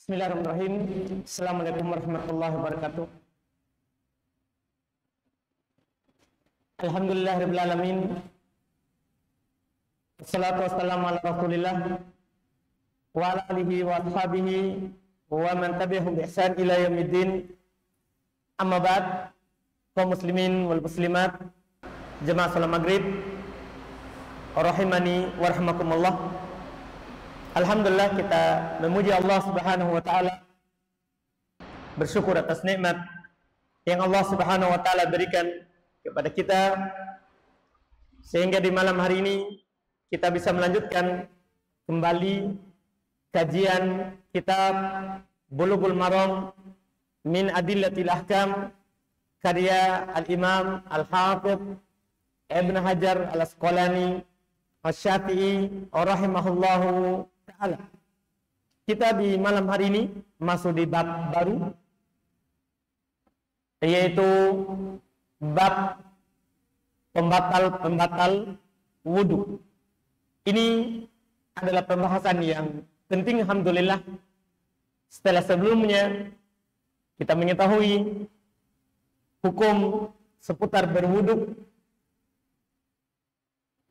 Bismillahirrahmanirrahim. Assalamualaikum warahmatullahi wabarakatuh. Alhamdulillahirabbil alamin. Wassalatu wassalamu ala Rasulillah wa ala alihi wa ashabihi wa man tabi'ahum bi ihsan ila yaumiddin. Amma ba'd. Kaum muslimin wal muslimat, jemaah salat maghrib, rahimani wa rahimakumullah. Alhamdulillah, kita memuji Allah Subhanahu wa taala, bersyukur atas nikmat yang Allah Subhanahu wa taala berikan kepada kita sehingga di malam hari ini kita bisa melanjutkan kembali kajian kitab Bulughul Maram min Adillatil Ahkam karya Al-Imam Al-Hafidh Ibn Hajar Al-Asqalani Asy-Syafi'i rahimahullahu ta'ala. Kita di malam hari ini masuk di bab baru, yaitu bab pembatal wudu. Ini adalah pembahasan yang penting, alhamdulillah. Setelah sebelumnya kita mengetahui hukum seputar berwudu,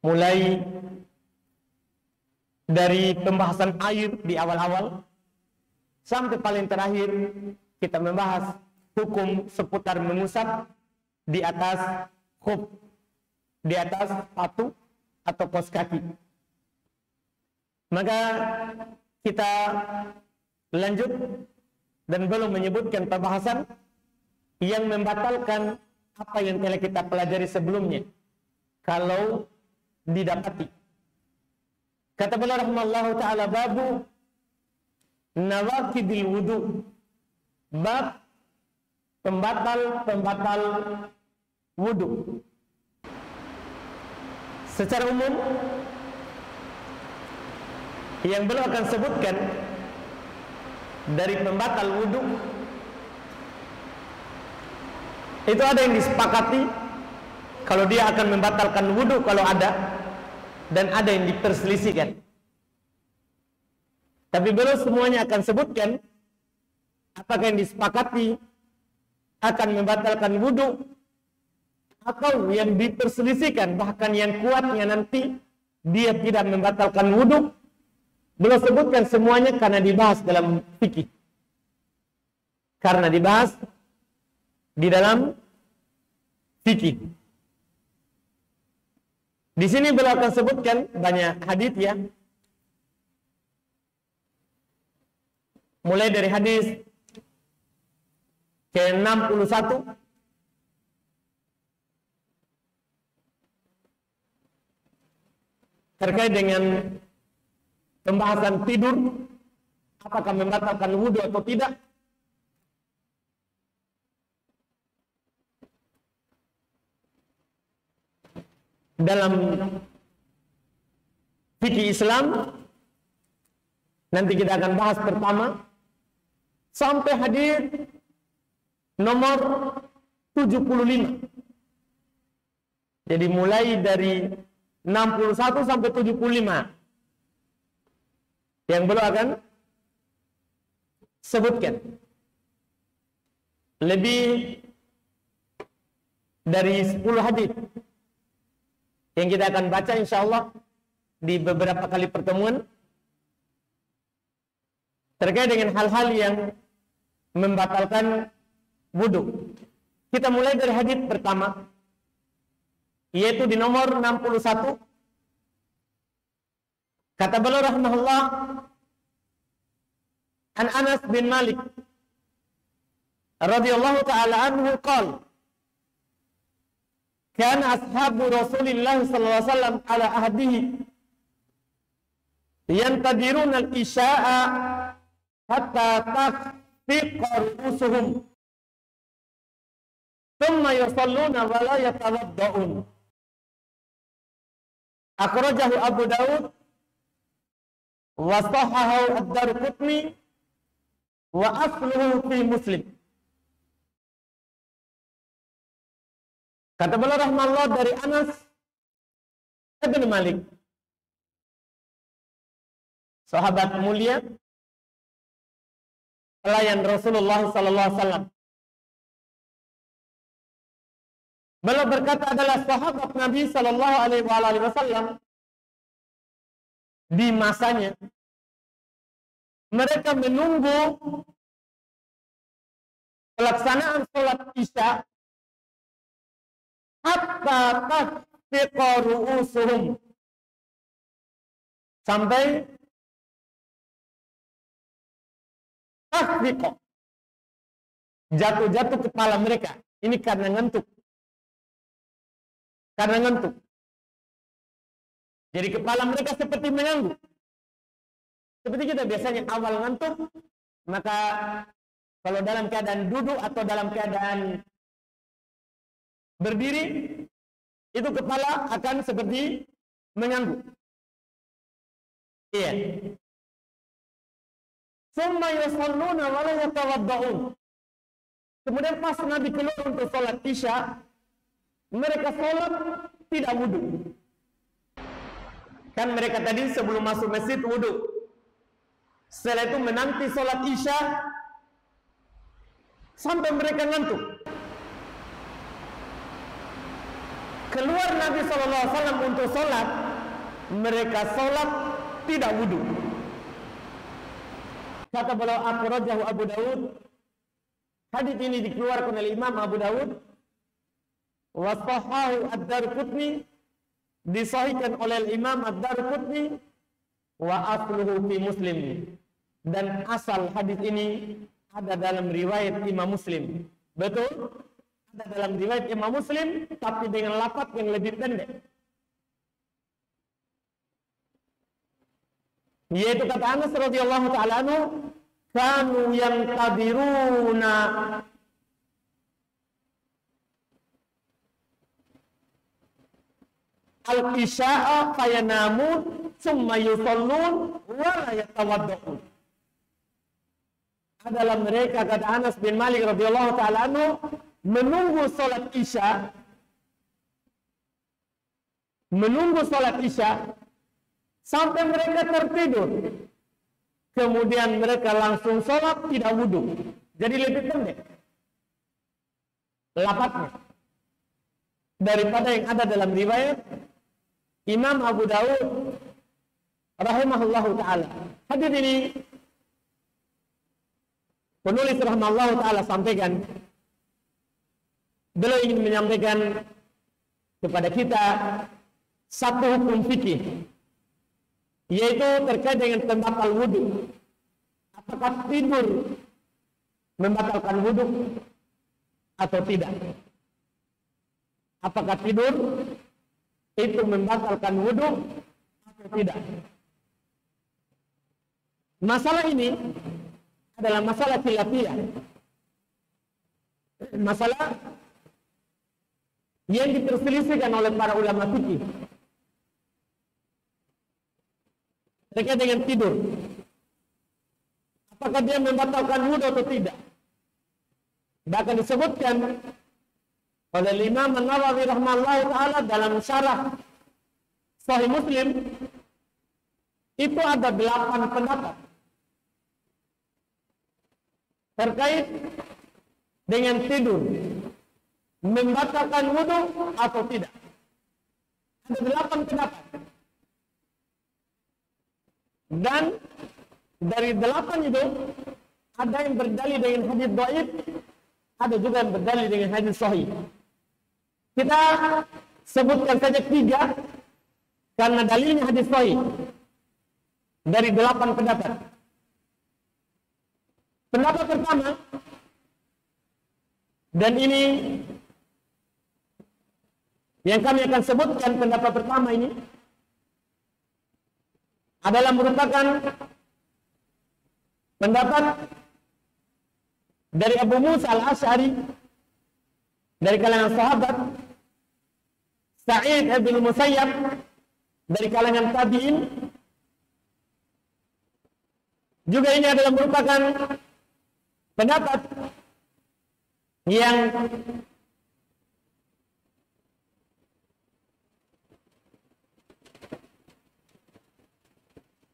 mulai dari pembahasan air di awal-awal sampai paling terakhir kita membahas hukum seputar mengusap di atas khuf, di atas sepatu atau kaos kaki. Maka kita lanjut dan belum menyebutkan pembahasan yang membatalkan apa yang telah kita pelajari sebelumnya kalau didapati. Kata beliau rahimahullahu ta'ala, babu nawaqidil wudu, bab pembatal wudu. Secara umum yang beliau akan sebutkan dari pembatal wudu itu ada yang disepakati kalau dia akan membatalkan wudu kalau ada, dan ada yang diperselisihkan. Tapi beliau semuanya akan sebutkan apakah yang disepakati akan membatalkan wudu atau yang diperselisihkan, bahkan yang kuatnya nanti dia tidak membatalkan wudu. Beliau sebutkan semuanya karena dibahas dalam fikih, karena dibahas di dalam fikih. Di sini beliau akan sebutkan banyak hadis ya. Mulai dari hadis ke-61 terkait dengan pembahasan tidur, apakah membatalkan wudu atau tidak. Dalam fikih Islam nanti kita akan bahas pertama sampai hadis nomor 75. Jadi mulai dari 61 sampai 75 yang beliau akan sebutkan. Lebih dari 10 hadis yang kita akan baca insyaallah di beberapa kali pertemuan terkait dengan hal-hal yang membatalkan wudu. Kita mulai dari hadis pertama, yaitu di nomor 61. Kata beliau rahimahullah, an Anas bin Malik radhiyallahu ta'ala anhu qala, kan ashabu Rasulillah sallallahu alaihi wasallam ala ahdihi yantadiruna al-isya'a hatta tasfiqa ru'usuhum thumma yusalluna wa la yatawadda'un. Akhrajahu Abu Daud wa sahahahu ad-Darqutni wa asluhu fi Muslim. Kata beliau rahimahullah dari Anas bin Malik, sahabat mulia pelayan Rasulullah sallallahu alaihi wasallam. Beliau berkata adalah sahabat Nabi sallallahu alaihi wasallam di masanya. Mereka menunggu pelaksanaan sholat Isya hatta tasfiqa ru'usuhum, sampai tasfiqa, jatuh-jatuh kepala mereka. Ini karena ngantuk. Karena ngantuk. Jadi kepala mereka seperti mengangguk. Seperti kita biasanya awal ngantuk, maka kalau dalam keadaan duduk atau dalam keadaan berdiri, itu kepala akan seperti mengangguk. Iya. Summa yusalluna wa la yatawadda'un. Kemudian pas Nabi keluar untuk sholat Isya, mereka sholat tidak wudhu. Kan mereka tadi sebelum masuk masjid wudhu. Setelah itu menanti sholat Isya sampai mereka ngantuk. Keluar Nabi SAW untuk sholat, mereka sholat tidak wudhu. Kata beliau, akhrajahu Abu Dawud. Hadits ini dikeluarkan oleh Imam Abu Dawud. Wa sahahu ad-Darqutni, disahihkan oleh Imam ad-Darqutni. Wa asluhu fi Muslim, dan asal hadis ini ada dalam riwayat Imam Muslim. Betul? Ada dalam riwayat Imam Muslim, tapi dengan lafaz yang lebih pendek. Yaitu kata Anas radhiyallahu ta'ala anhu, kanu yantadiruna al-isya'a fayanamun summa yusallun wa la yatawadda'un. Adalah mereka, kata Anas bin Malik radhiyallahu ta'ala anhu, menunggu salat Isya, sampai mereka tertidur. Kemudian mereka langsung salat tidak wudhu. Jadi lebih pendek lafaznya daripada yang ada dalam riwayat Imam Abu Dawud rahimahullahu ta'ala. Hadis ini penulis rahimahullahu ta'ala sampaikan, beliau ingin menyampaikan kepada kita satu hukum fikih, yaitu terkait dengan pembatal wudhu. Apakah tidur membatalkan wudhu atau tidak? Apakah tidur itu membatalkan wudhu atau tidak? Masalah ini adalah masalah khilafiyah, masalah yang diperselisihkan oleh para ulama fikih terkait dengan tidur. Apakah dia membatalkan wudhu atau tidak? Bahkan disebutkan oleh Imam An-Nawawi rahimahullah ta'ala dalam syarah Sahih Muslim, itu ada 8 pendapat terkait dengan tidur membatalkan wudhu atau tidak. Ada 8 pendapat. Dan dari 8 itu ada yang berdalil dengan hadis dhaif, ada juga yang berdalil dengan hadis sahih. Kita sebutkan saja 3 karena dalilnya hadis sahih dari 8 pendapat. Pendapat pertama, dan ini yang kami akan sebutkan, pendapat pertama ini adalah merupakan pendapat dari Abu Musa al-Asy'ari, dari kalangan sahabat, Sa'id bin Musayyab dari kalangan tabi'in. Juga ini adalah merupakan pendapat yang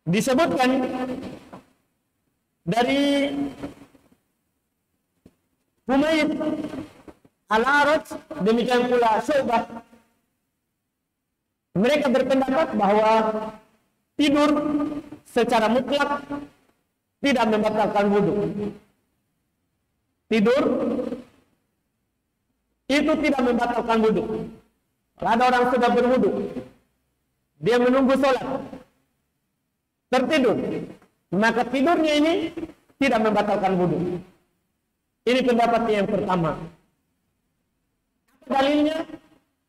disebutkan dari Humaid Al-A'raj, demikian pula Syu'bah, mereka berpendapat bahwa tidur secara mutlak tidak membatalkan wudu. Tidur itu tidak membatalkan wudu. Kalau ada orang sudah berwudu, dia menunggu sholat, tertidur, maka tidurnya ini tidak membatalkan wudu. Ini pendapat yang pertama. Dalilnya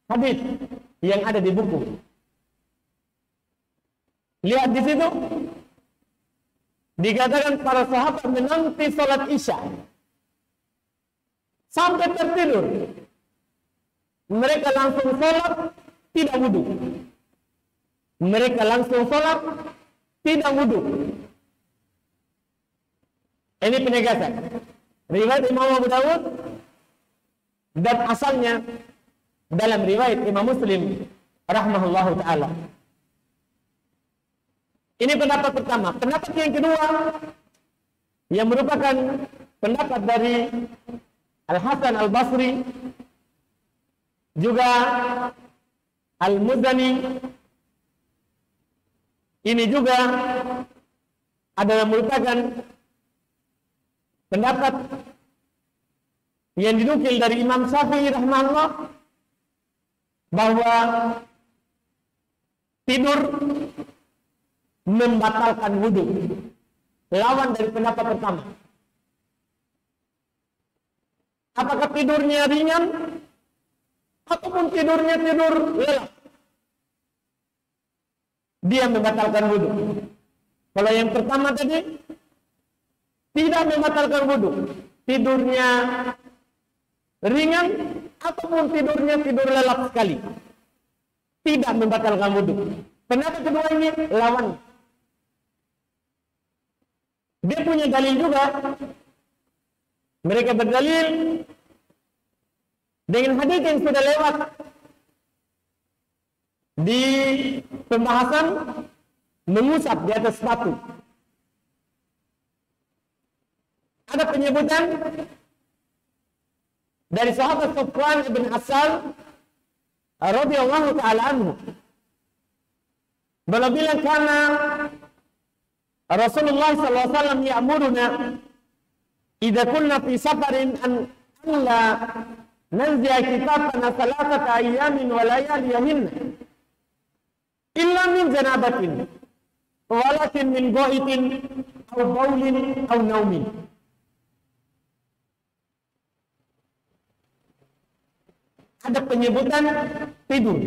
hadis yang ada di buku. Lihat di situ, dikatakan para sahabat menanti sholat isya sampai tertidur. Mereka langsung sholat, tidak wudu. Mereka langsung sholat, tidak wudu. Ini penegasan. Riwayat Imam Abu Dawud dan asalnya dalam riwayat Imam Muslim rahimahullahu ta'ala. Ini pendapat pertama. Pendapat yang kedua, yang merupakan pendapat dari Al-Hasan Al-Basri, juga Al-Muzani, ini juga adalah merupakan pendapat yang dinukil dari Imam Syafi'i rahimahullah, bahwa tidur membatalkan wudu, lawan dari pendapat pertama. Apakah tidurnya ringan ataupun tidurnya tidur lelap, dia membatalkan wudu. Kalau yang pertama tadi tidak membatalkan wudu, tidurnya ringan ataupun tidurnya tidur lelap sekali, tidak membatalkan wudu. Pendapat kedua ini lawan. Dia punya dalil juga. Mereka berdalil dengan hadis yang sudah lewat di pembahasan mengusap di atas sepatu. Ada penyebutan dari sahabat Sufyan bin Asal radhiyallahu ta'ala anhu. Beliau bilang, karena Rasulullah sallallahu alaihi wasallam ya'muruna idza kunna fi safarin an la nanzi'a kitabana salatata ayyamin wa layalihinna illa min janabatin walakin min ghaitin aw baulin aw naumin. Ada penyebutan tidur.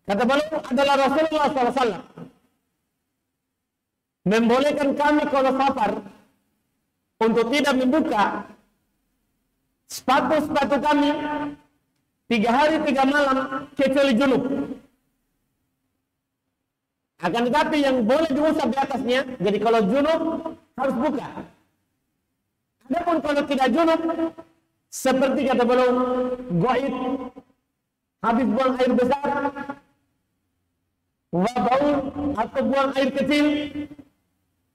Kata beliau adalah Rasulullah SAW membolehkan kami kalau safar untuk tidak membuka sepatu-sepatu kami 3 hari 3 malam kecuali junub. Akan tetapi yang boleh diusap di atasnya, jadi kalau junub harus buka. Adapun kalau tidak junub, seperti kata beliau, ghaid, habis buang air besar, wa baul atau buang air kecil,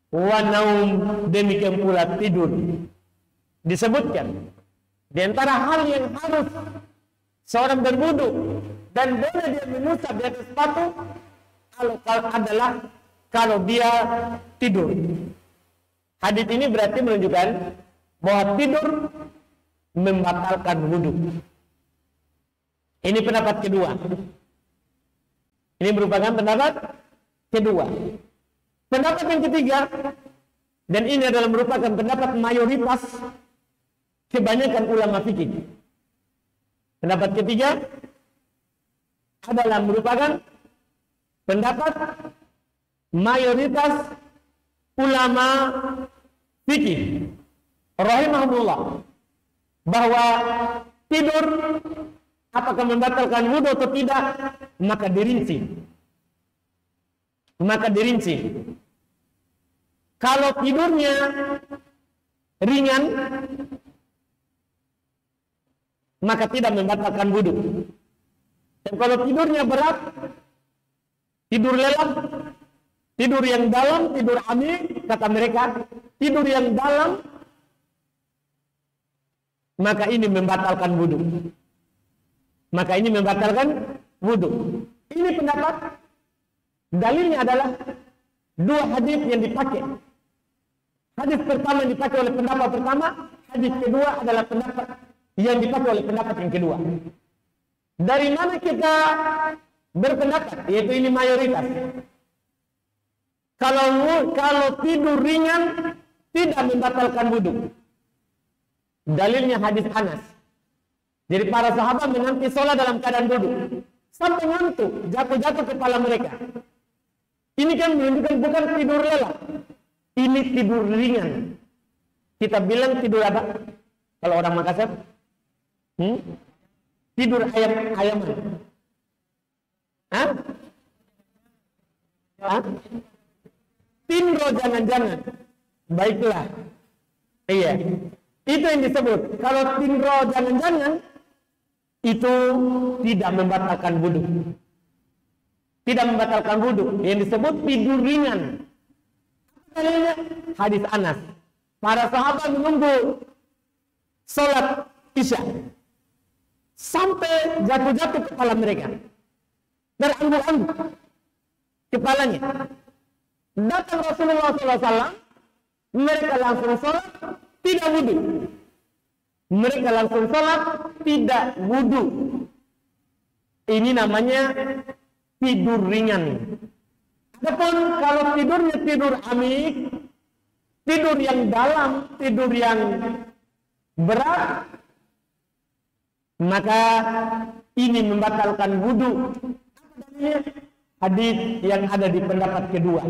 wa naum, demikian pula tidur. Disebutkan di antara hal yang harus seorang berwudu dan boleh dia mengusap di atas sepatu adalah kalau dia tidur. Hadis ini berarti menunjukkan bahwa tidur membatalkan wudu. Ini pendapat kedua. Ini merupakan pendapat kedua. Pendapat yang ketiga, dan ini adalah merupakan pendapat mayoritas kebanyakan ulama fikih. Pendapat ketiga adalah merupakan pendapat mayoritas ulama fikih rahimahullah, bahwa tidur apakah membatalkan wudu atau tidak, maka dirinci. Kalau tidurnya ringan, maka tidak membatalkan wudu. Dan kalau tidurnya berat, tidur lelap, tidur yang dalam, tidur amik, kata mereka, tidur yang dalam maka ini membatalkan wudu. Maka ini membatalkan wudu. Ini pendapat. Dalilnya adalah dua hadis yang dipakai. Hadis pertama yang dipakai oleh pendapat pertama, hadis kedua adalah pendapat yang dipakai oleh pendapat yang kedua. Dari mana kita berpendapat? Yaitu ini mayoritas. Kalau tidur ringan tidak membatalkan wudu. Dalilnya hadis Anas. Jadi para sahabat menanti sholat dalam keadaan duduk sampai ngantuk, jatuh-jatuh kepala mereka. Ini kan menunjukkan bukan tidur lelap, ini tidur ringan. Kita bilang tidur apa? Kalau orang Makassar, tidur ayaman. Hah? Tindro jangan-jangan. Baiklah. Iya. Itu yang disebut. Kalau tindro jangan-jangan, itu tidak membatalkan wudu. Tidak membatalkan wudu. Yang disebut tidur ringan. Hadis Anas. Para sahabat menunggu sholat Isya sampai jatuh-jatuh kepala mereka. Berangguk-angguk kepalanya. Datang Rasulullah SAW, mereka langsung sholat, tidak wudu. Mereka langsung sholat, tidak wudu. Ini namanya tidur ringan. Adapun kalau tidurnya tidur amik, tidur yang dalam, tidur yang berat, maka ini membatalkan wudu. Hadis yang ada di pendapat kedua.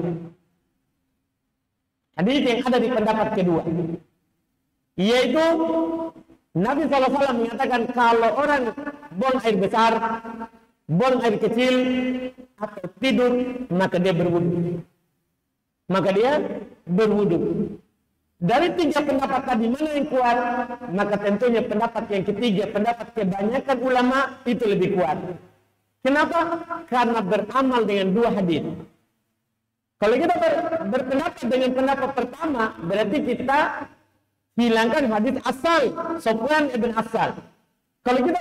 Hadis yang ada di pendapat kedua, yaitu Nabi SAW mengatakan kalau orang buang air besar, buang air kecil, atau tidur, maka dia berwudu. Maka dia berwudu. Dari tiga pendapat tadi mana yang kuat? Maka tentunya pendapat yang ketiga, pendapat kebanyakan ulama itu lebih kuat. Kenapa? Karena beramal dengan dua hadis. Kalau kita berpendapat dengan pendapat pertama, berarti kita hilangkan hadis asal, Sufyan ibn Asal. Kalau kita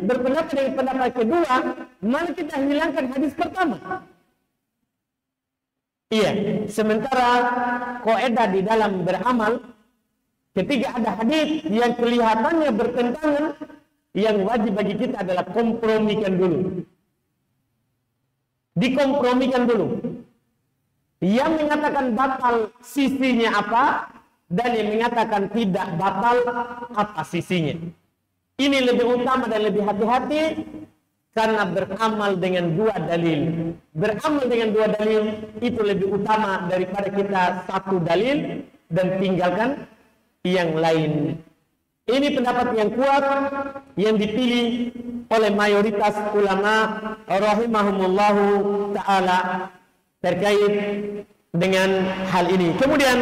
berpendapat dengan pendapat kedua, mana kita hilangkan hadis pertama. Iya, sementara kaidah di dalam beramal, ketika ada hadis yang kelihatannya bertentangan, yang wajib bagi kita adalah kompromikan dulu. Dikompromikan dulu. Yang mengatakan batal sisinya apa, dan yang mengatakan tidak batal apa sisinya. Ini lebih utama dan lebih hati-hati karena beramal dengan dua dalil. Beramal dengan dua dalil itu lebih utama daripada kita satu dalil dan tinggalkan yang lain. Ini pendapat yang kuat yang dipilih oleh mayoritas ulama rahimahumullahu ta'ala terkait dengan hal ini. Kemudian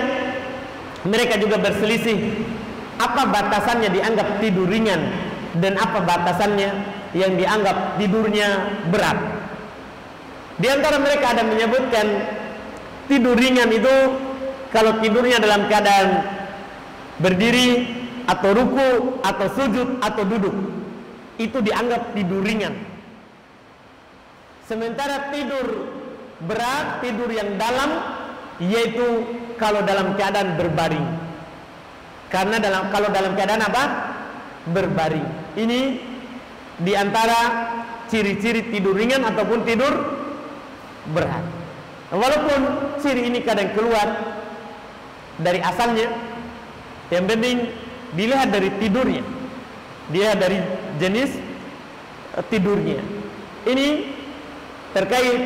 mereka juga berselisih apa batasannya dianggap tidur ringan dan apa batasannya yang dianggap tidurnya berat. Di antara mereka ada menyebutkan tidur ringan itu kalau tidurnya dalam keadaan berdiri atau ruku atau sujud atau duduk, itu dianggap tidur ringan. Sementara tidur berat, tidur yang dalam, yaitu kalau dalam keadaan berbaring. Karena kalau dalam keadaan apa? Berbaring. Ini diantara ciri-ciri tidur ringan ataupun tidur berat. Walaupun ciri ini kadang keluar dari asalnya, yang penting dilihat dari tidurnya, dilihat dari jenis tidurnya. Ini terkait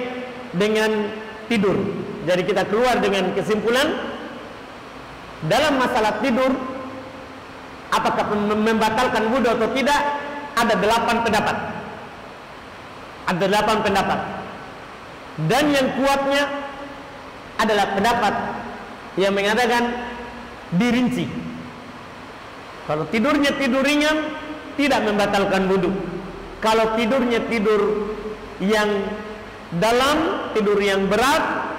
dengan tidur. Jadi kita keluar dengan kesimpulan dalam masalah tidur, apakah membatalkan wudu atau tidak? Ada 8 pendapat. Ada 8 pendapat. Dan yang kuatnya adalah pendapat yang mengatakan dirinci. Kalau tidurnya tidur ringan, tidak membatalkan wudu. Kalau tidurnya tidur yang dalam, tidur yang berat,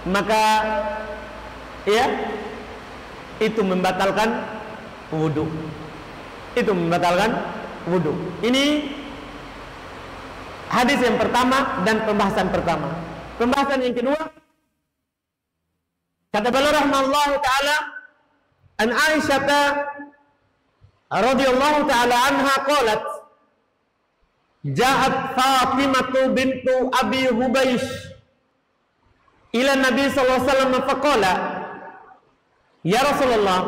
maka ya itu membatalkan wudu. itu membatalkan wudhu. Ini hadis yang pertama dan pembahasan pertama. Pembahasan yang kedua, kata beliau rahimahullahu taala, an Aisyah radhiyallahu taala anha qalat, ja'at Fatimah bintu Abi Hubaysh ila Nabi sallallahu alaihi wasallam faqala, ya Rasulullah,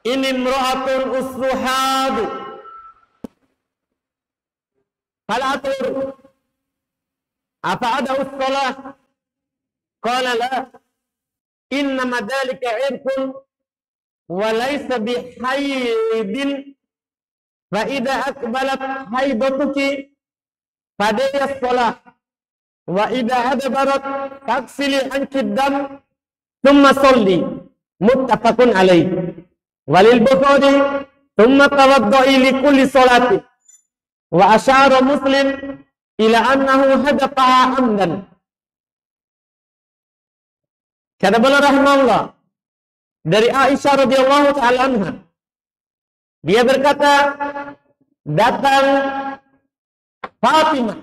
ini imra'atun usruhadu fala atur afa ada ussalah, qala la innama dhalika irqun wa laysa bihaydin fa idza aqbalat haydatuki fadiyas salah wa idza adbarat taksili anki dam thumma salli, muttafaqun alaih. Walil Bukhari thumma tawadda'i li kulli salati wa asyara Muslim ila annahu hadafaha amdan. Kata beliau rahimahullah dari Aisyah radhiyallahu taala anha, dia berkata, datang Fatimah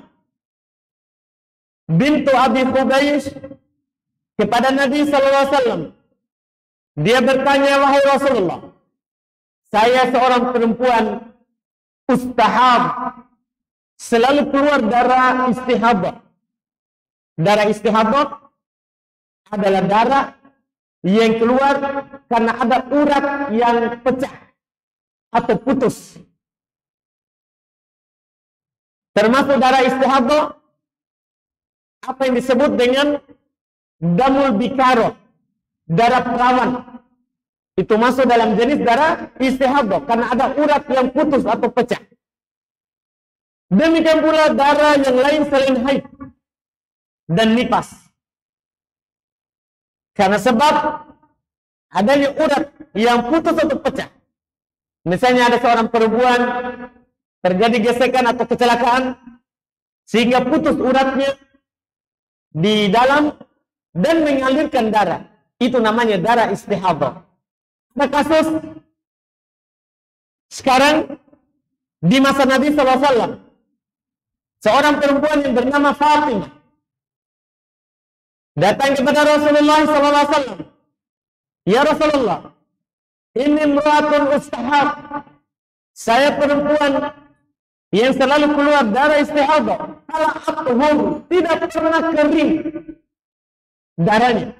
bintu Abi Hubaysh kepada Nabi sallallahu alaihi wasallam. Dia bertanya, wahai Rasulullah, saya seorang perempuan ustahab, selalu keluar darah istihadah. Darah istihadah adalah darah yang keluar karena ada urat yang pecah atau putus. Termasuk darah istihadah apa yang disebut dengan damul bikaro, darah perawan. Itu masuk dalam jenis darah istihadah karena ada urat yang putus atau pecah. Demikian pula darah yang lain selain haid dan nifas. Karena sebab adanya urat yang putus atau pecah. Misalnya ada seorang perempuan terjadi gesekan atau kecelakaan sehingga putus uratnya di dalam dan mengalirkan darah. Itu namanya darah istihadah. Ada kasus sekarang di masa Nabi SAW, seorang perempuan yang bernama Fatimah datang kepada Rasulullah SAW. Ya Rasulullah, ini imra'atun ustahab, saya perempuan yang selalu keluar darah istihadah, ala athhur, tidak pernah kering darahnya,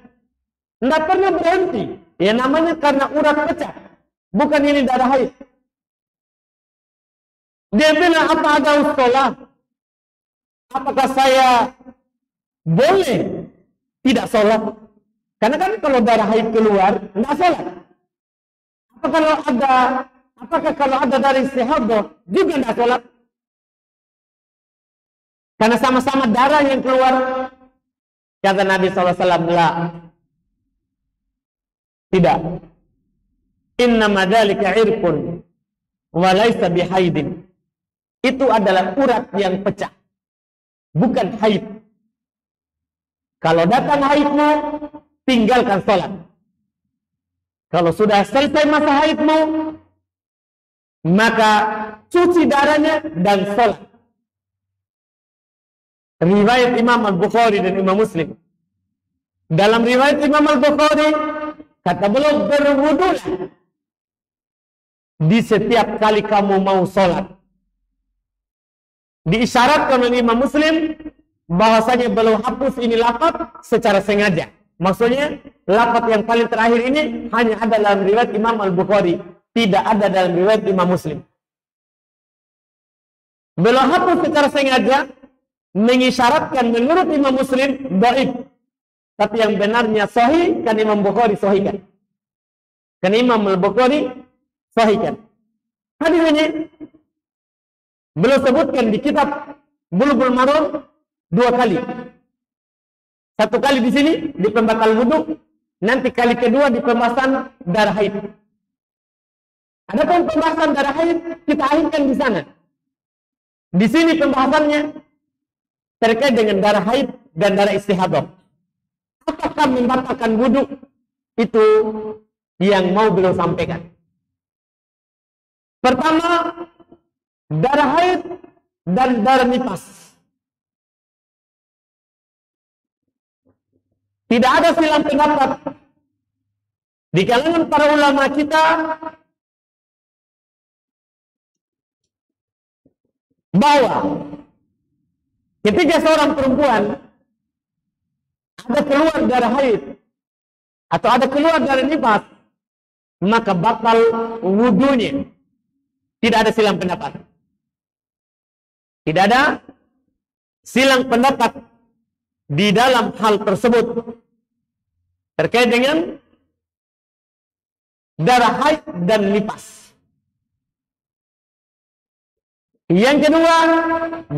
tidak pernah berhenti. Ya namanya karena urat pecah, bukan ini darah haid. Dia bilang, apa ada ussalah? Apakah saya boleh tidak sholat? Karena kan kalau darah haid keluar, tidak sholat. Apakah kalau ada darah istihadah juga tidak sholat? Karena sama-sama darah yang keluar. Kata Nabi SAW, la. Tidak. Innama dzalika irqun wa laysa bihaidin. Itu adalah urat yang pecah, bukan haid. Kalau datang haidmu, tinggalkan sholat. Kalau sudah selesai masa haidmu, maka cuci darahnya dan sholat. Riwayat Imam Al-Bukhari dan Imam Muslim. Dalam riwayat Imam Al-Bukhari, kata beliau, berwudulah di setiap kali kamu mau sholat. Diisyaratkan oleh Imam Muslim bahwasanya beliau hapus ini lafaz secara sengaja. Maksudnya lafaz yang paling terakhir ini hanya ada dalam riwayat Imam Al-Bukhari, tidak ada dalam riwayat Imam Muslim. Beliau hapus secara sengaja, mengisyaratkan menurut Imam Muslim dhaif. Tapi yang benarnya sahih kan Imam Bukhari sahihkan. Kan Imam Al-Bukhari sahihkan. Hadis ini beliau sebutkan di kitab Bulughul Maram 2 kali. Satu kali di sini di pembatal wudhu, nanti kali kedua di pembahasan darah haid. Adapun pembahasan darah haid kita akhirkan di sana. Di sini pembahasannya terkait dengan darah haid dan darah istihadah. Apakah membatalkan wudhu? Itu yang mau beliau sampaikan. Pertama, darah haid dan darah nifas. Tidak ada silang pendapat di kalangan para ulama kita bahwa ketika seorang perempuan ada keluar darah haid atau ada keluar darah nifas, maka batal wudunya. Tidak ada silang pendapat. Tidak ada silang pendapat di dalam hal tersebut terkait dengan darah haid dan nifas. Yang kedua,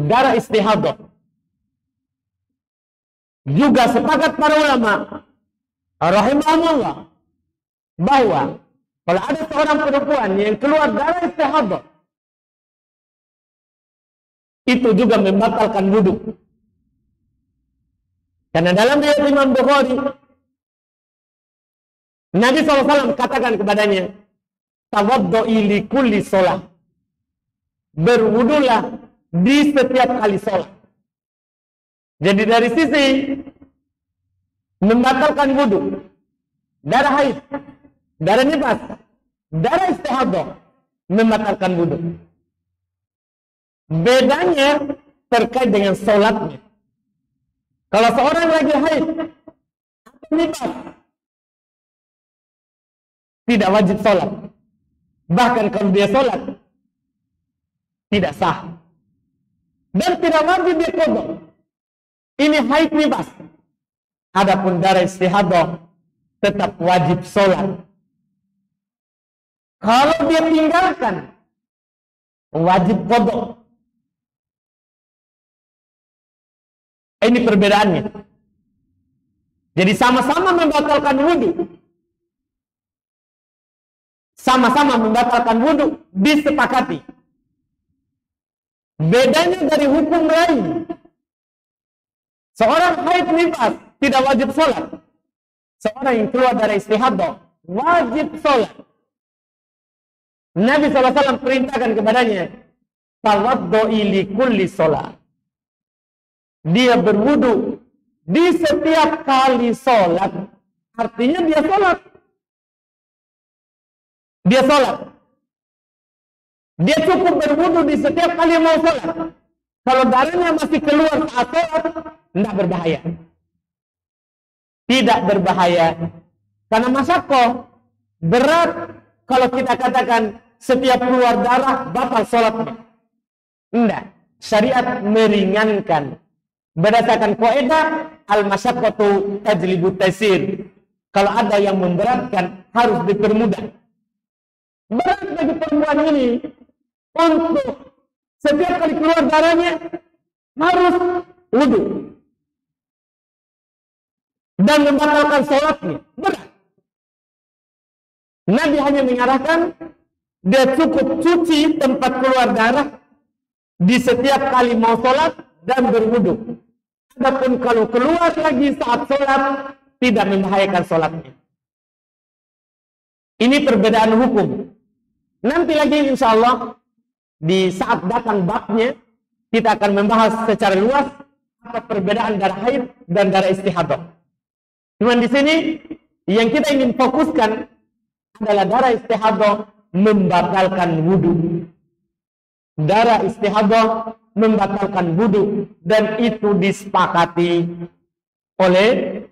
darah istihadah. Juga sepakat para ulama rahimahullah bahwa kalau ada seorang perempuan yang keluar darah istihadah, itu juga membatalkan wudu. Karena dalam riwayat Imam Bukhari, Nabi SAW katakan kepadanya, tawaddu'i li kulli sholat. Berwudulah di setiap kali sholat. Jadi dari sisi membatalkan wudu, darah haid, darah nifas, darah istihadah membatalkan wudu. Bedanya terkait dengan sholatnya. Kalau seorang lagi haid atau nifas, tidak wajib sholat. Bahkan kalau dia sholat, tidak sah. Dan tidak wajib dia qadha. Ini haid nifas. Adapun darah istihadah tetap wajib sholat. Kalau dia tinggalkan, wajib qadha. Ini perbedaannya. Jadi sama-sama membatalkan wudu. Sama-sama membatalkan wudu, disepakati. Bedanya dari hukum lain. Seorang haid nifas tidak wajib sholat. Seorang yang keluar dari istihadah wajib sholat. Nabi SAW perintahkan kepadanya, tawaddu'i li kulli sholat. Dia berwudu di setiap kali sholat. Artinya dia sholat. Dia sholat. Dia cukup berwudu di setiap kali mau sholat. Kalau darahnya masih keluar saat sholat, tidak berbahaya. Tidak berbahaya. Karena masyakoh berat kalau kita katakan setiap keluar darah batal sholatnya. Tidak. Syariat meringankan. Berdasarkan kaidah al-masyaqqatu tajlibu taysir. Kalau ada yang memberatkan, harus dipermudah. Berat bagi perempuan ini untuk setiap kali keluar darahnya harus wudu dan membatalkan sholatnya. Berat. Nabi hanya mengarahkan dia cukup cuci tempat keluar darah di setiap kali mau sholat dan berwudu. Adapun kalau keluar lagi saat sholat, tidak membahayakan sholatnya. Ini perbedaan hukum. Nanti lagi insya Allah di saat datang babnya kita akan membahas secara luas apa perbedaan darah haid dan darah istihadah. Cuman di sini yang kita ingin fokuskan adalah darah istihadah membatalkan wudu. Darah istihadah membatalkan wudu dan itu disepakati oleh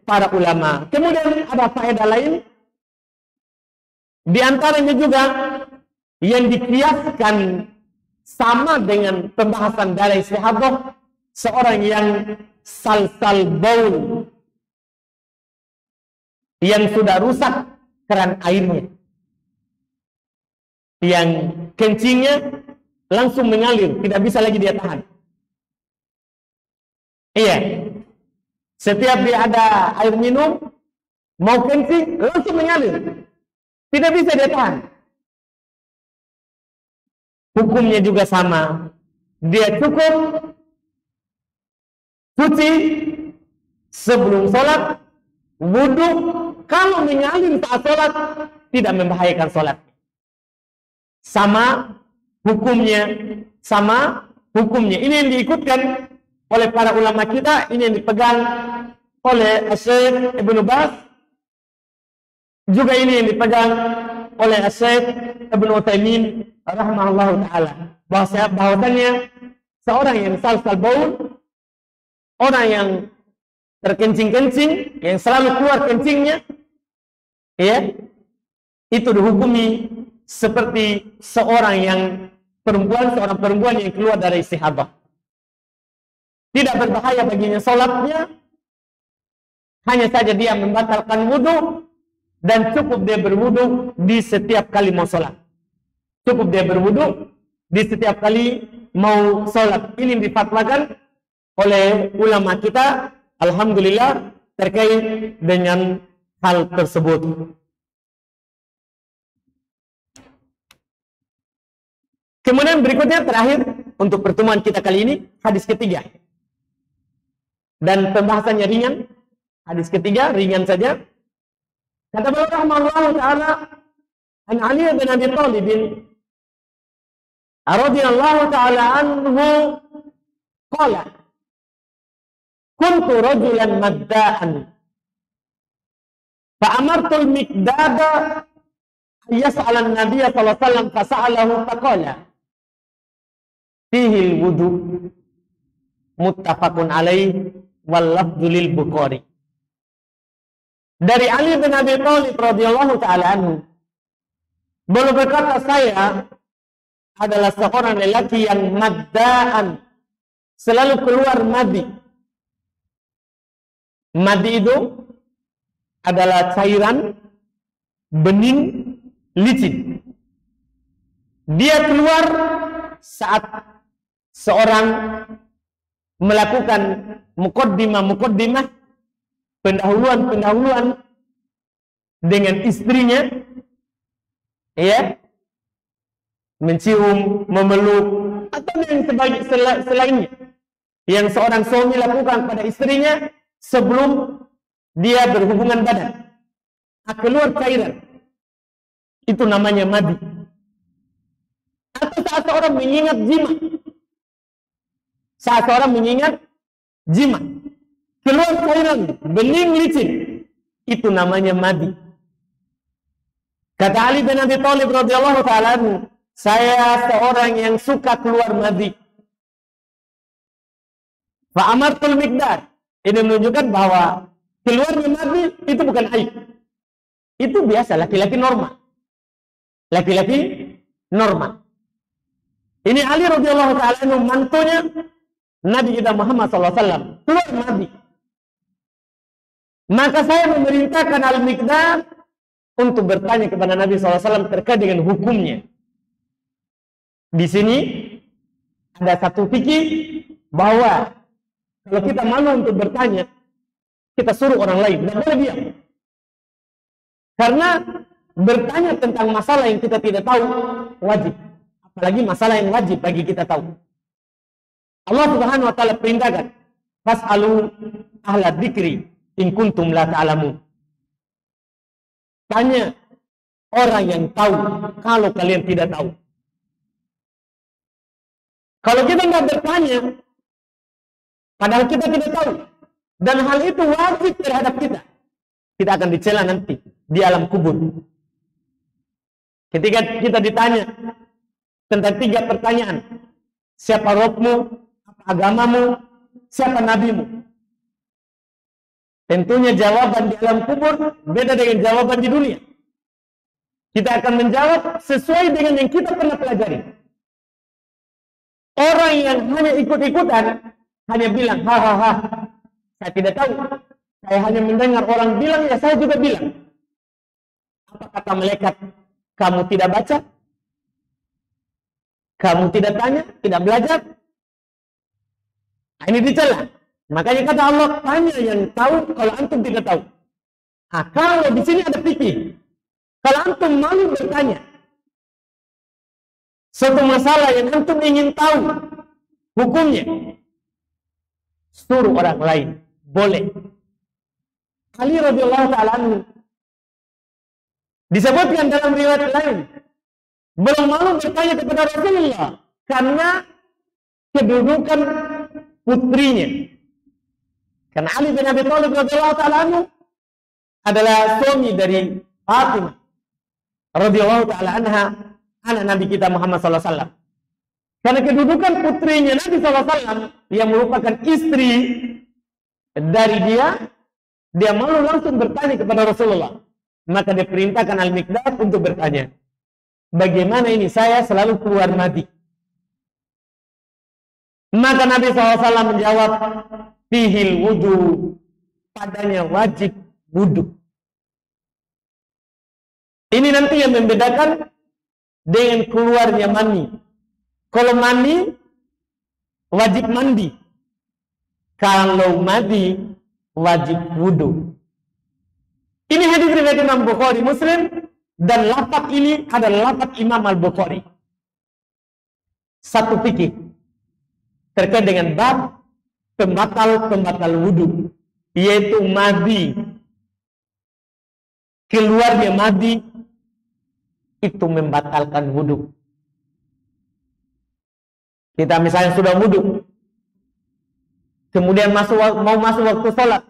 para ulama. Kemudian ada faedah lain. Di antaranya juga yang dikiaskan sama dengan pembahasan darah istihadah, seorang yang salsal baul, yang sudah rusak keran airnya, yang kencingnya langsung mengalir, tidak bisa lagi dia tahan. Iya, setiap dia ada air minum, mau kencing, langsung mengalir, tidak bisa dia tahan. Hukumnya juga sama, dia cukup cuci sebelum sholat, wudu, kalau mengalir saat sholat, tidak membahayakan sholat. Sama hukumnya sama hukumnya. Ini yang diikutkan oleh para ulama kita, ini yang dipegang oleh Syekh Ibnu Baz, juga ini yang dipegang oleh Syekh Ibnu Utsaimin rahimahullahu taala. Bahwasanya seorang yang salsal baul, orang yang terkencing-kencing, yang selalu keluar kencingnya, ya, itu dihukumi seperti seorang perempuan yang keluar dari istihadah. Tidak berbahaya baginya sholatnya, hanya saja dia membatalkan wudhu, dan cukup dia berwudhu di setiap kali mau sholat. Cukup dia berwudhu di setiap kali mau sholat. Ini difatwakan oleh ulama kita, alhamdulillah, terkait dengan hal tersebut. Kemudian berikutnya terakhir untuk pertemuan kita kali ini, hadis ketiga. Dan pembahasannya ringan. Hadis ketiga ringan saja. Kata beliau rahimahullahu taala, an Ali bin Abi Thalib radhiyallahu taala anhu qala, kuntu rajulan madda'an fa amartu al-miqdada yas'al an-nabiy sallallahu alaihi wasallam fa sa'alahu fa qala fihi al-wudu muttafaqun alaihi wal lafdhu lil Bukhari. Dari Ali bin Abi Thalib radhiyallahu taala anhu, beliau berkata, saya adalah seorang lelaki yang madda'an, selalu keluar madi. Madi itu adalah cairan bening licin. Dia keluar saat seorang melakukan muqaddimah, pendahuluan dengan istrinya, ya, mencium, memeluk, atau yang selainnya yang seorang suami lakukan pada istrinya sebelum dia berhubungan badan. Keluar cairan, itu namanya madi. Atau saat seorang mengingat jima, keluar cairan bening licin, itu namanya madi. Kata Ali bin Abi Thalib radhiyallahu taala anhu, saya seorang yang suka keluar madi. Fa amartul miqdad. Ini menunjukkan bahwa keluarnya madi itu bukan aib. Itu biasa, laki-laki normal. Laki-laki normal. Ini Ali radhiyallahu taala anhu, mantunya Nabi kita Muhammad SAW, keluar madi. Maka saya memerintahkan Al-Miqdad untuk bertanya kepada Nabi SAW terkait dengan hukumnya. Di sini ada satu fikih bahwa kalau kita malu untuk bertanya, kita suruh orang lain, tidak boleh diam. Karena bertanya tentang masalah yang kita tidak tahu wajib, apalagi masalah yang wajib bagi kita tahu. Allah Subhanahu wa taala perintahkan, fas'alu ahla dzikri in kuntum la ta'lamun. Tanya orang yang tahu kalau kalian tidak tahu. Kalau kita nggak bertanya, padahal kita tidak tahu, dan hal itu wajib terhadap kita, kita akan dicela nanti di alam kubur. Ketika kita ditanya tentang 3 pertanyaan, siapa Rabbmu, apa agamamu, siapa nabimu, tentunya jawaban di alam kubur beda dengan jawaban di dunia. Kita akan menjawab sesuai dengan yang kita pernah pelajari. Orang yang hanya ikut-ikutan, hanya bilang, hahaha, saya tidak tahu. Saya hanya mendengar orang bilang, ya saya juga bilang. Apa kata malaikat? Kamu tidak baca? Kamu tidak tanya? Tidak belajar? Nah, ini dicela. Makanya kata Allah, tanya yang tahu kalau antum tidak tahu. Nah, kalau di sini ada fikih. Kalau antum malu bertanya suatu masalah yang antum ingin tahu hukumnya, suruh orang lain. Boleh. Ali radhiyallahu ta'ala anhu disebutkan dalam riwayat lain, belum malu bertanya kepada Rasulullah karena kedudukan putrinya. Karena Ali bin Abi Thalib radhiyallahu ta'ala anhu adalah suami dari Fatimah radhiyallahu ta'ala anha, anak Nabi kita Muhammad sallallahu alaihi wasallam. Karena kedudukan putrinya Nabi sallallahu alaihi wasallam yang merupakan istri dari dia malu langsung bertanya kepada Rasulullah. Maka dia perintahkan Al-Miqdad untuk bertanya, bagaimana ini saya selalu keluar mandi? Maka Nabi SAW menjawab, fihil wudu, padanya wajib wudu. Ini nanti yang membedakan dengan keluarnya mani. Kalau mani, wajib mandi. Kalau mandi, wajib wudu. Ini hadis riwayat Imam Bukhari Muslim, dan lafaz ini adalah lafaz Imam Al-Bukhari. Satu fikih terkait dengan bab pembatal wudu, yaitu madi. Keluarnya madi itu membatalkan wudu. Kita misalnya sudah wudu, kemudian mau masuk waktu sholat,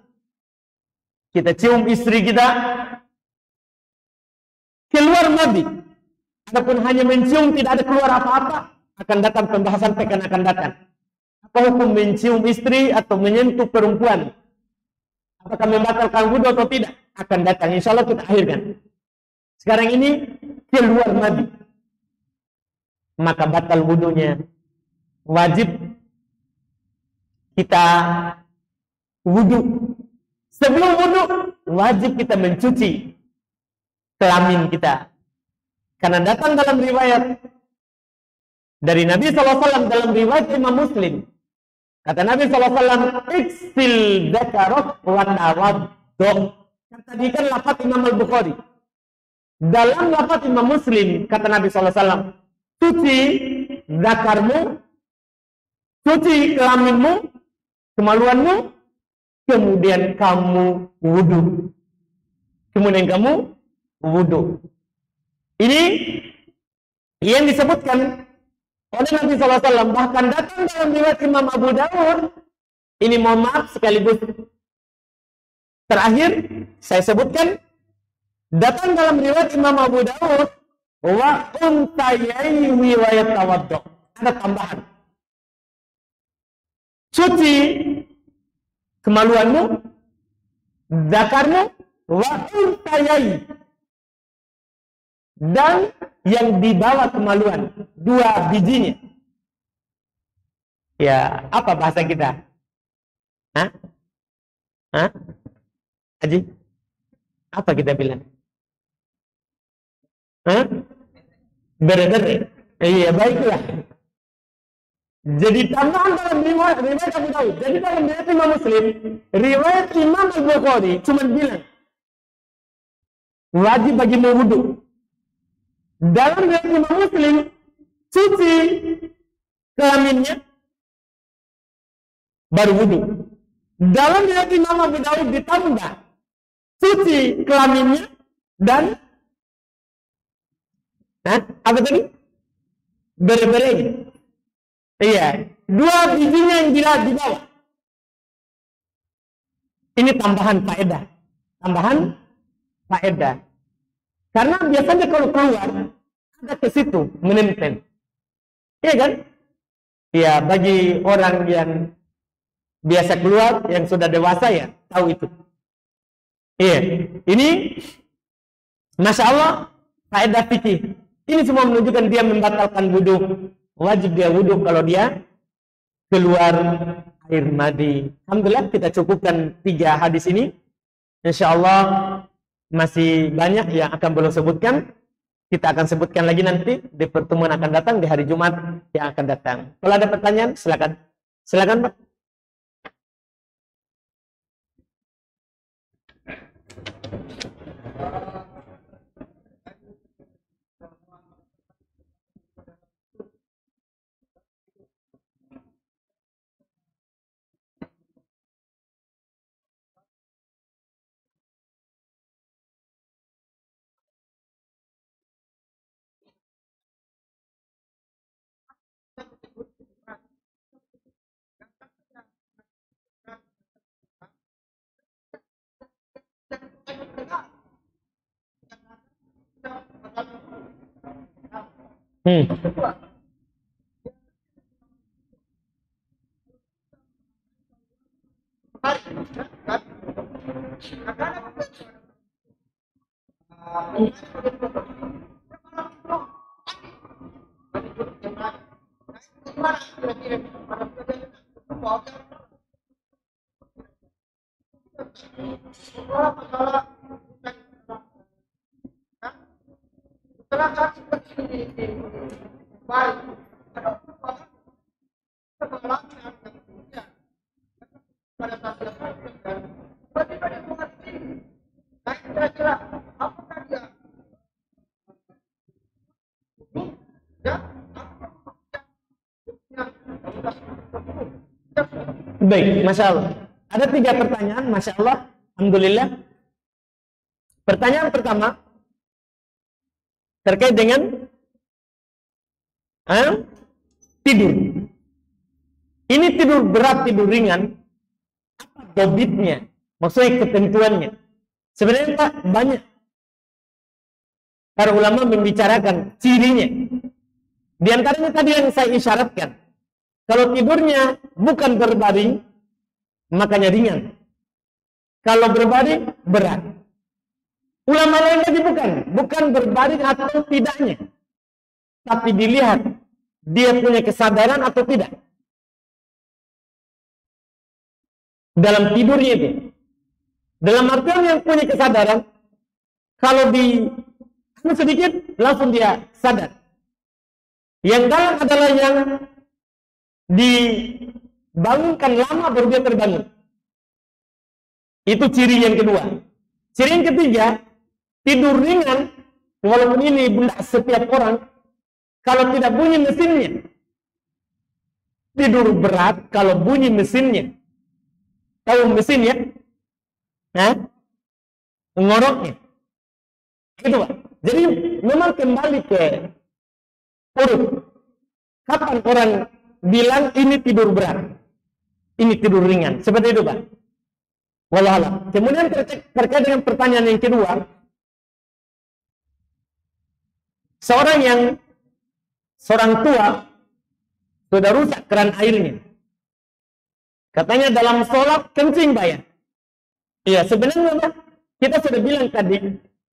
kita cium istri kita, keluar madi. Adapun hanya mencium, tidak ada keluar apa-apa, akan datang pembahasan pekan akan datang. Apa hukum mencium istri atau menyentuh perempuan? Apakah membatalkan wudu atau tidak? Akan datang, insya Allah kita akhirkan. Sekarang ini keluar madi, maka batal wudunya. Wajib kita wudu. Sebelum wudu, wajib kita mencuci kelamin kita. Karena datang dalam riwayat dari Nabi SAW, dalam riwayat Imam Muslim, kata Nabi SAW, iksil dakarok wa tawaddo. Tadi kan lafaz Imam Al-Bukhari. Dalam lafaz Imam Muslim, kata Nabi SAW, cuci zakarmu, cuci kelaminmu, kemaluanmu, kemudian kamu wudu. Ini yang disebutkan oleh Nabi SAW, bahkan datang dalam riwayat Imam Abu Dawud. Ini mohon maaf sekaligus terakhir saya sebutkan, datang dalam riwayat Imam Abu Dawud, wa untayaihi wa yatawaddo. Ada tambahan. Cuci kemaluanmu, zakarmu, wa untayaihi, dan yang dibawa kemaluan, dua bijinya. Ya, apa bahasa kita? Hah? Haji? Apa kita bilang? Hah? Bere-bere. Iya, baiklah. Jadi tambahan dalam riwayat Abu Dawud. Jadi dalam riwayat Imam Muslim, riwayat Imam Al-Bukhari cuma bilang wajib bagi wudu. Dalam riwayat Imam Muslim, cuci kelaminnya baru wudu. Dalam riwayat Imam Abu Dawud ditambah cuci kelaminnya dan apa tadi? Bere-bere. Iya, dua bijinya yang dibawa. Ini tambahan faedah. Karena biasanya kalau keluar ada ke situ menempel. Iya kan? Iya, bagi orang yang biasa keluar, yang sudah dewasa ya tahu itu. Iya, ini Masya Allah faedah fikih. Ini semua menunjukkan dia membatalkan wudu. Wajib dia wudu kalau dia keluar air madi. Alhamdulillah kita cukupkan 3 hadis ini. Insya Allah masih banyak yang akan belum sebutkan. Kita akan sebutkan lagi nanti di pertemuan akan datang di hari Jumat yang akan datang. Kalau ada pertanyaan silakan. Silakan Pak. Kedua, hari, kan? Akan Baik, Masya Allah. Ada 3 pertanyaan, Masya Allah. Alhamdulillah. Pertanyaan pertama terkait dengan tidur. Ini tidur berat, tidur ringan. Apa dobitnya? Maksudnya ketentuannya. Sebenarnya Pak, banyak. Para ulama membicarakan cirinya. Di antaranya tadi yang saya isyaratkan. Kalau tidurnya bukan berbaring, makanya ringan. Kalau berbaring, berat. Ulama lain lagi bukan berbaring atau tidaknya. Tapi dilihat, dia punya kesadaran atau tidak. Dalam tidurnya itu. Dalam artian yang punya kesadaran, kalau sedikit, langsung dia sadar. Yang dalam adalah yang dibangunkan lama baru dia terbangun. Itu ciri yang kedua. Ciri yang ketiga, tidur ringan, walaupun ini benda setiap orang, kalau tidak bunyi mesinnya. Tidur berat kalau bunyi mesinnya. Tahu mesinnya? Ngoroknya. Gitu Pak. Jadi memang kembali ke urut. Kapan orang bilang ini tidur berat, ini tidur ringan, seperti itu Pak. Wallahualam. Kemudian terkait dengan pertanyaan yang kedua, seorang tua sudah rusak keran airnya. Katanya dalam sholat kencing Pak ya. Iya, sebenarnya kita sudah bilang tadi,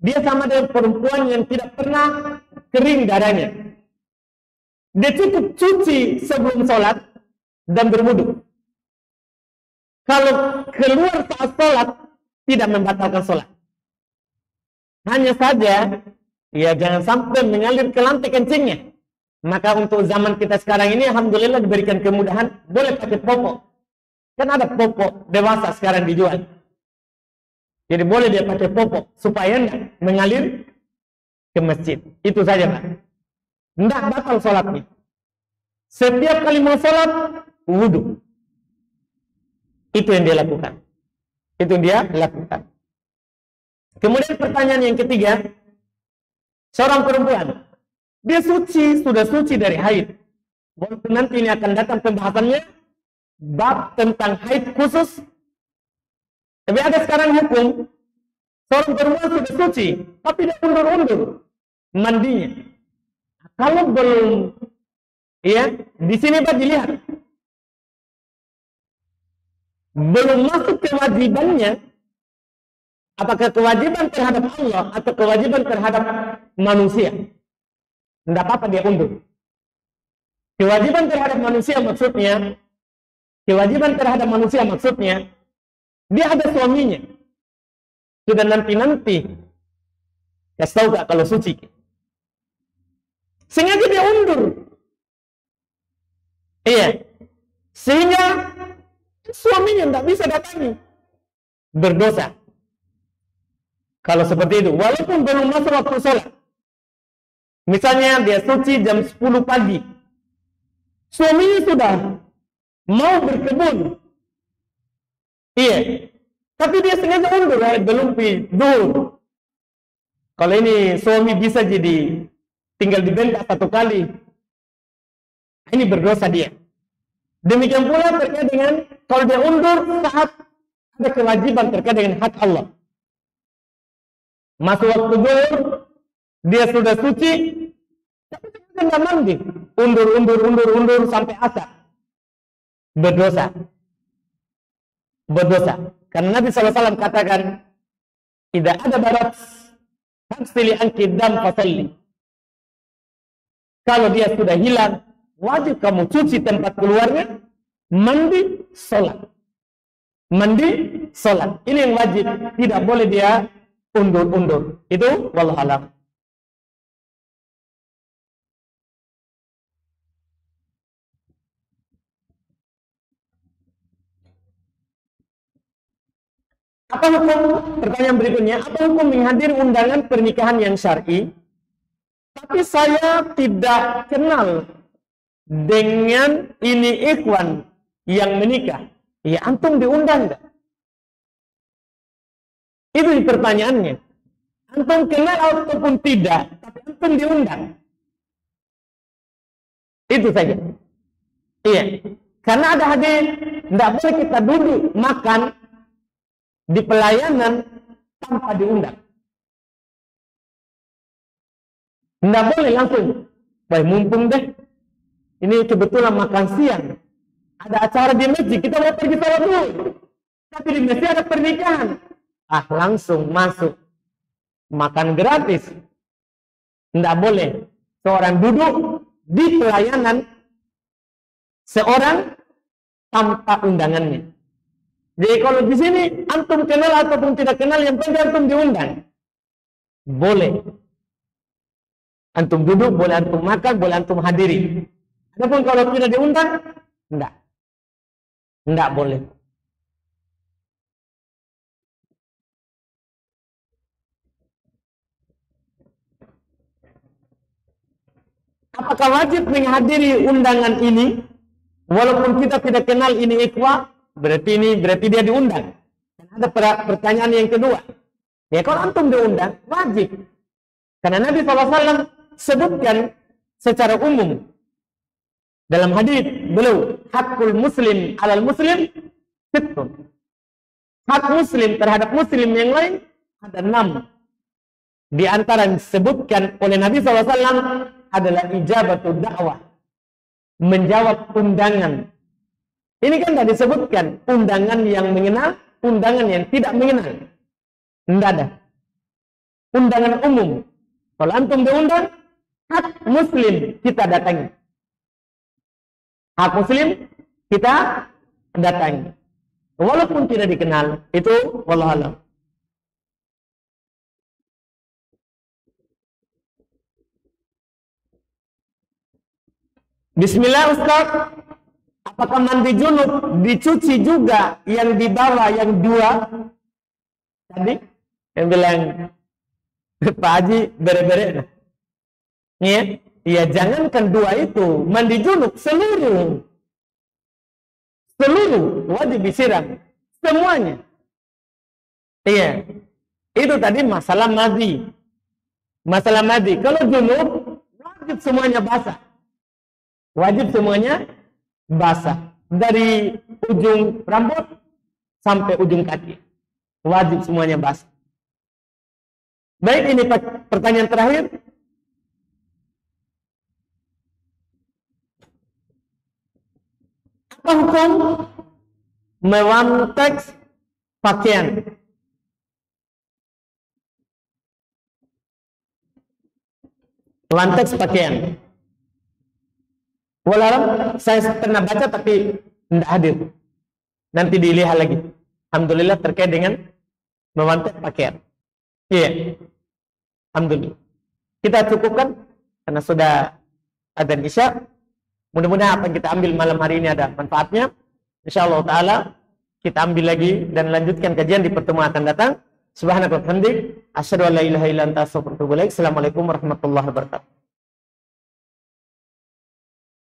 dia sama dengan perempuan yang tidak pernah kering darahnya. Dia cukup cuci sebelum sholat dan berwudu. Kalau keluar saat sholat, tidak membatalkan sholat. Hanya saja, ya jangan sampai mengalir ke lantai kencingnya. Maka untuk zaman kita sekarang ini, alhamdulillah diberikan kemudahan, boleh pakai popok. Kan ada popok dewasa sekarang dijual. Jadi boleh dia pakai popok supaya tidak mengalir ke masjid. Itu saja Pak. Tidak batal sholatnya. Setiap kali mau sholat, wudu. Itu yang dia lakukan. Itu dia lakukan. Kemudian pertanyaan yang ketiga, seorang perempuan, dia sudah suci dari haid. Walaupun nanti ini akan datang pembahasannya, bab tentang haid khusus. Tapi ada sekarang hukum, seorang perempuan sudah suci, tapi dia undur-undur mandinya. Kalau belum, ya, di sini Pak dilihat, belum masuk kewajibannya, apakah kewajiban terhadap Allah atau kewajiban terhadap manusia. Tidak apa-apa dia undur. Kewajiban terhadap manusia maksudnya, dia ada suaminya. Sudah nanti-nanti, kasih tahu Kak kalau suci. Sengaja dia undur. Iya. Sehingga suaminya tidak bisa datangi. Berdosa. Kalau seperti itu. Walaupun belum masuk waktu sholat. Misalnya dia suci jam 10 pagi. Suaminya sudah mau berkebun. Iya. Tapi dia sengaja undur. Belum tidur. Kalau ini suami bisa jadi tinggal di benda 1 kali. Ini berdosa dia. Demikian pula terkait dengan kalau dia undur saat ada kewajiban terkait dengan hak Allah. Masuk waktu zuhur, dia sudah suci, tapi Tidak mandi, undur sampai asar. Berdosa. Karena Nabi SAW katakan, tidak ada barat, faksili anki dam fasalli. Kalau dia sudah hilang, wajib kamu cuci tempat keluarnya, mandi, sholat. Mandi, sholat. Ini yang wajib. Tidak boleh dia undur. Itu wallahu a'lam. Apa hukum, pertanyaan berikutnya, apa hukum menghadiri undangan pernikahan yang syar'i, tapi saya tidak kenal dengan ini ikhwan yang menikah? Ya, antum diundang enggak? Itu pertanyaannya. Antum kenal ataupun tidak, tapi antum diundang. Itu saja. Iya. Karena ada hadis, tidak boleh kita duduk makan di pelayanan tanpa diundang. Tidak boleh langsung. Baik, mumpung deh. Ini kebetulan makan siang. Ada acara di masjid, kita mau pergi sholat dulu. Tapi di masjid ada pernikahan. Langsung masuk. Makan gratis. Tidak boleh. Seorang duduk di pelayanan seorang tanpa undangannya. Jadi kalau di sini antum kenal ataupun tidak kenal, yang penting antum diundang. Boleh. Antum duduk, boleh antum makan, boleh antum hadiri. Adapun kalau tidak diundang, enggak. Enggak boleh. Apakah wajib menghadiri undangan ini walaupun kita tidak kenal ini ikhwah? Berarti dia diundang. Dan ada pertanyaan yang kedua. Ya, kalau antum diundang, wajib. Karena Nabi SAW sebutkan secara umum dalam hadis beliau, hakul muslim alal muslim sittun. Hak muslim terhadap muslim yang lain ada 6. Di antara yang disebutkan oleh Nabi SAW adalah ijabatul da'wah, menjawab undangan. Ini kan tidak disebutkan undangan yang mengenal, undangan yang tidak mengenal. Tidak ada. Undangan umum. Kalau antum diundang, hak muslim kita datangi. Hak muslim kita datangi. Walaupun tidak dikenal. Itu wallahu a'lam. Bismillah Ustaz. Apakah mandi junub dicuci juga yang di bawah yang 2? Tadi yang bilang Pak Haji bere-bere. Ya, ya jangankan 2 itu, mandi junub seluruh wajib disiram semuanya. Iya. Itu tadi masalah madi. Masalah madi. Kalau junub wajib semuanya basah. Wajib semuanya basah dari ujung rambut sampai ujung kaki, wajib semuanya basah. Baik, ini pertanyaan terakhir. Apa hukum mewantex pakaian? Wantex pakaian. Walau saya pernah baca tapi tidak hadir. Nanti dilihat lagi. Alhamdulillah terkait dengan mewantex pakaian. Iya. Alhamdulillah. Kita cukupkan karena sudah adzan Isya. Mudah-mudahan apa yang kita ambil malam hari ini ada manfaatnya. Insyaallah taala kita ambil lagi dan lanjutkan kajian di pertemuan akan datang. Subhanallah wa bihamdik, asyhadu an la ilaha illa anta astaghfiruka wa atubu ilaik. Assalamualaikum warahmatullahi wabarakatuh.